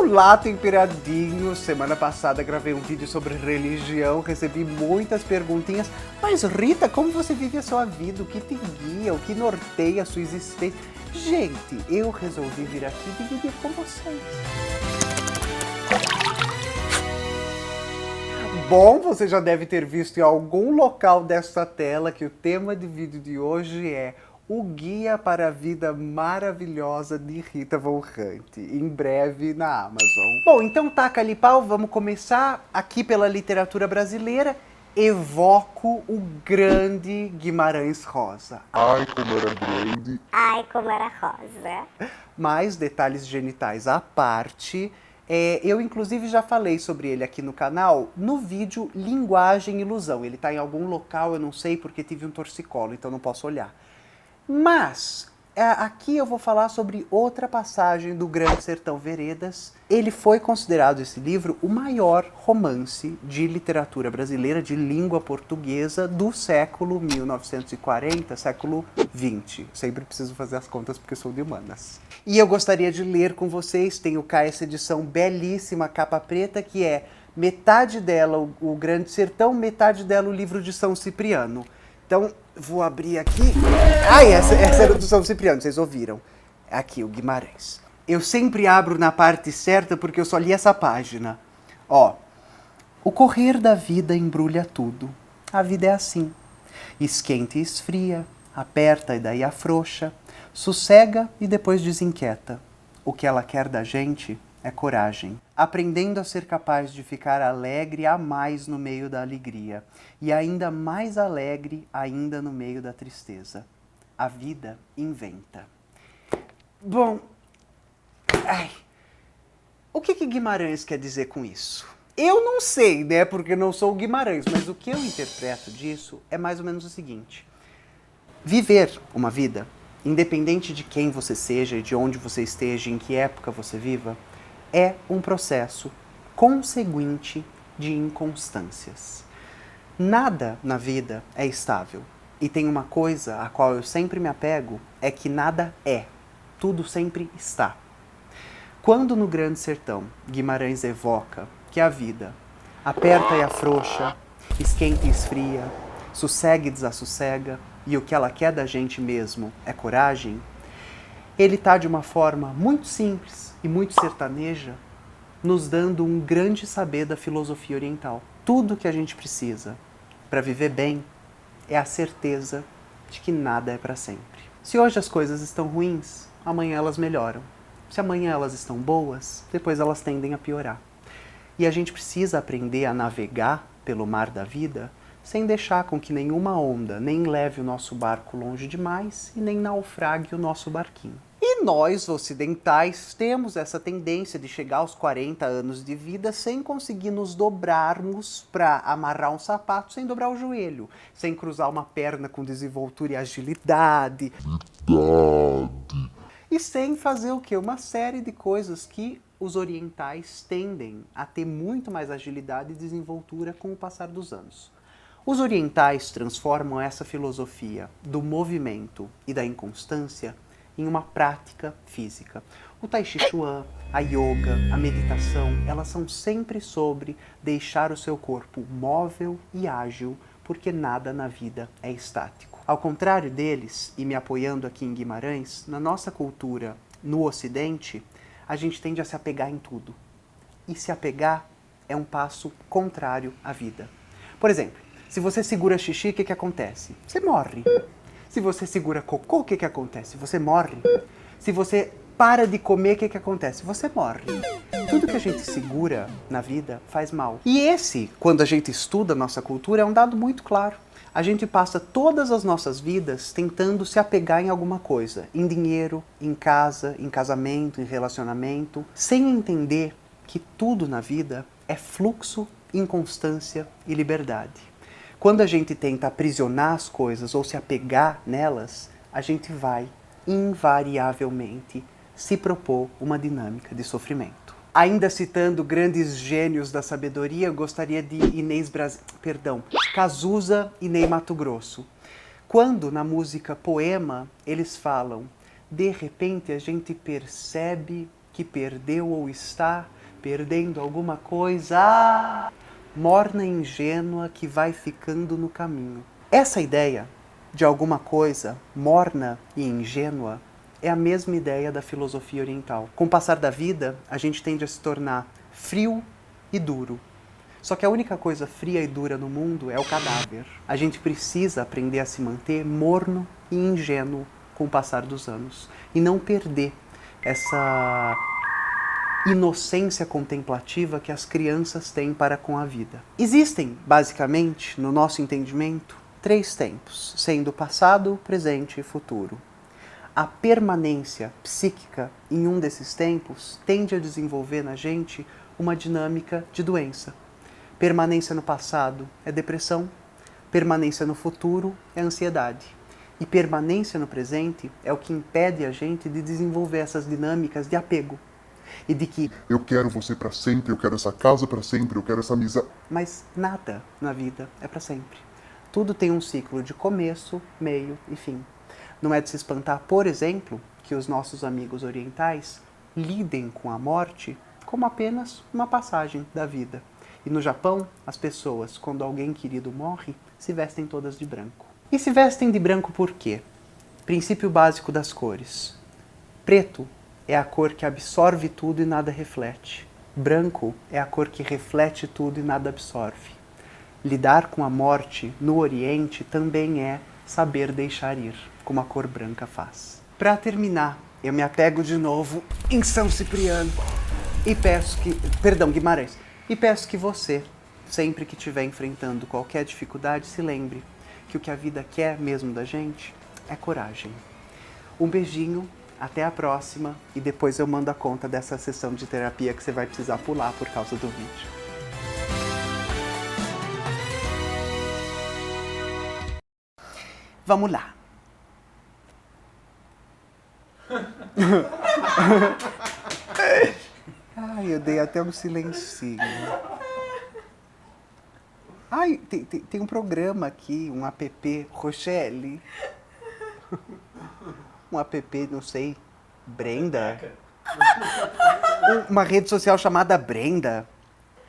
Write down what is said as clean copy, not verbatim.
Olá, temperadinhos! Semana passada gravei um vídeo sobre religião, recebi muitas perguntinhas. Mas Rita, como você vive a sua vida? O que te guia? O que norteia a sua existência? Gente, eu resolvi vir aqui dividir com vocês. Bom, você já deve ter visto em algum local desta tela que o tema de vídeo de hoje é o Guia para a Vida Maravilhosa de Rita Von Hunt, em breve na Amazon. Bom, então taca ali pau, vamos começar aqui pela literatura brasileira. Evoco o grande Guimarães Rosa. Ai, como era grande. Ai, como era rosa. Mais detalhes genitais à parte. Eu, inclusive, já falei sobre ele aqui no canal, no vídeo Linguagem e Ilusão. Ele está em algum local, eu não sei, porque tive um torcicolo, então não posso olhar. Mas, aqui eu vou falar sobre outra passagem do Grande Sertão Veredas. Ele foi considerado, esse livro, o maior romance de literatura brasileira, de língua portuguesa, do século 1940, século 20. Sempre preciso fazer as contas porque sou de humanas. E eu gostaria de ler com vocês, tenho cá essa edição belíssima, capa preta, que é metade dela o Grande Sertão, metade dela o livro de São Cipriano. Então, vou abrir aqui. Ai, essa era do São Cipriano, vocês ouviram. Aqui, o Guimarães. Eu sempre abro na parte certa porque eu só li essa página. Ó, o correr da vida embrulha tudo. A vida é assim. Esquenta e esfria, aperta e daí afrouxa, sossega e depois desinquieta. O que ela quer da gente é coragem. Aprendendo a ser capaz de ficar alegre a mais no meio da alegria e ainda mais alegre ainda no meio da tristeza. A vida inventa. Bom, o que Guimarães quer dizer com isso? Eu não sei, né, porque não sou o Guimarães, mas o que eu interpreto disso é mais ou menos o seguinte. Viver uma vida, independente de quem você seja, de onde você esteja, em que época você viva, é um processo conseguinte de inconstâncias. Nada na vida é estável. E tem uma coisa a qual eu sempre me apego, é que nada é. Tudo sempre está. Quando no Grande Sertão Guimarães evoca que a vida aperta e afrouxa, esquenta e esfria, sossega e desassossega, e o que ela quer da gente mesmo é coragem, ele está de uma forma muito simples e muito sertaneja, nos dando um grande saber da filosofia oriental. Tudo que a gente precisa para viver bem é a certeza de que nada é para sempre. Se hoje as coisas estão ruins, amanhã elas melhoram. Se amanhã elas estão boas, depois elas tendem a piorar. E a gente precisa aprender a navegar pelo mar da vida sem deixar com que nenhuma onda nem leve o nosso barco longe demais e nem naufrague o nosso barquinho. E nós, ocidentais, temos essa tendência de chegar aos 40 anos de vida sem conseguir nos dobrarmos para amarrar um sapato sem dobrar o joelho, sem cruzar uma perna com desenvoltura e agilidade. E sem fazer o quê? Uma série de coisas que os orientais tendem a ter muito mais agilidade e desenvoltura com o passar dos anos. Os orientais transformam essa filosofia do movimento e da inconstância em uma prática física. O Tai Chi Chuan, a yoga, a meditação, elas são sempre sobre deixar o seu corpo móvel e ágil, porque nada na vida é estático. Ao contrário deles, e me apoiando aqui em Guimarães, na nossa cultura, no Ocidente, a gente tende a se apegar em tudo. E se apegar é um passo contrário à vida. Por exemplo, se você segura xixi, o que acontece? Você morre. Se você segura cocô, o que acontece? Você morre. Se você para de comer, o que acontece? Você morre. Tudo que a gente segura na vida faz mal. E esse, quando a gente estuda a nossa cultura, é um dado muito claro. A gente passa todas as nossas vidas tentando se apegar em alguma coisa. Em dinheiro, em casa, em casamento, em relacionamento, sem entender que tudo na vida é fluxo, inconstância e liberdade. Quando a gente tenta aprisionar as coisas ou se apegar nelas, a gente vai, invariavelmente, se propor uma dinâmica de sofrimento. Ainda citando grandes gênios da sabedoria, eu gostaria de Cazuza e Ney Matogrosso. Quando, na música Poema, eles falam: de repente a gente percebe que perdeu ou está perdendo alguma coisa morna e ingênua que vai ficando no caminho. Essa ideia de alguma coisa morna e ingênua é a mesma ideia da filosofia oriental. Com o passar da vida, a gente tende a se tornar frio e duro. Só que a única coisa fria e dura no mundo é o cadáver. A gente precisa aprender a se manter morno e ingênuo com o passar dos anos e não perder essa inocência contemplativa que as crianças têm para com a vida. Existem, basicamente, no nosso entendimento, 3 tempos, sendo passado, presente e futuro. A permanência psíquica em um desses tempos tende a desenvolver na gente uma dinâmica de doença. Permanência no passado é depressão, permanência no futuro é ansiedade. E permanência no presente é o que impede a gente de desenvolver essas dinâmicas de apego. E de que eu quero você pra sempre, eu quero essa casa pra sempre, eu quero essa amizade. mas nada na vida é para sempre. Tudo tem um ciclo de começo, meio e fim. Não é de se espantar, por exemplo, que os nossos amigos orientais lidem com a morte como apenas uma passagem da vida. E no Japão, as pessoas, quando alguém querido morre, se vestem todas de branco. E se vestem de branco por quê? Princípio básico das cores. Preto é a cor que absorve tudo e nada reflete. Branco é a cor que reflete tudo e nada absorve. Lidar com a morte no Oriente também é saber deixar ir, como a cor branca faz. Para terminar, eu me apego de novo em São Cipriano e peço que, Guimarães, e peço que você, sempre que estiver enfrentando qualquer dificuldade, se lembre que o que a vida quer mesmo da gente é coragem. Um beijinho, até a próxima e depois eu mando a conta dessa sessão de terapia que você vai precisar pular por causa do vídeo. Vamos lá. Ai, eu dei até um silencinho. Ai, tem um programa aqui, um app, Rochelle. Um app, não sei, Brenda. Uma rede social chamada Brenda.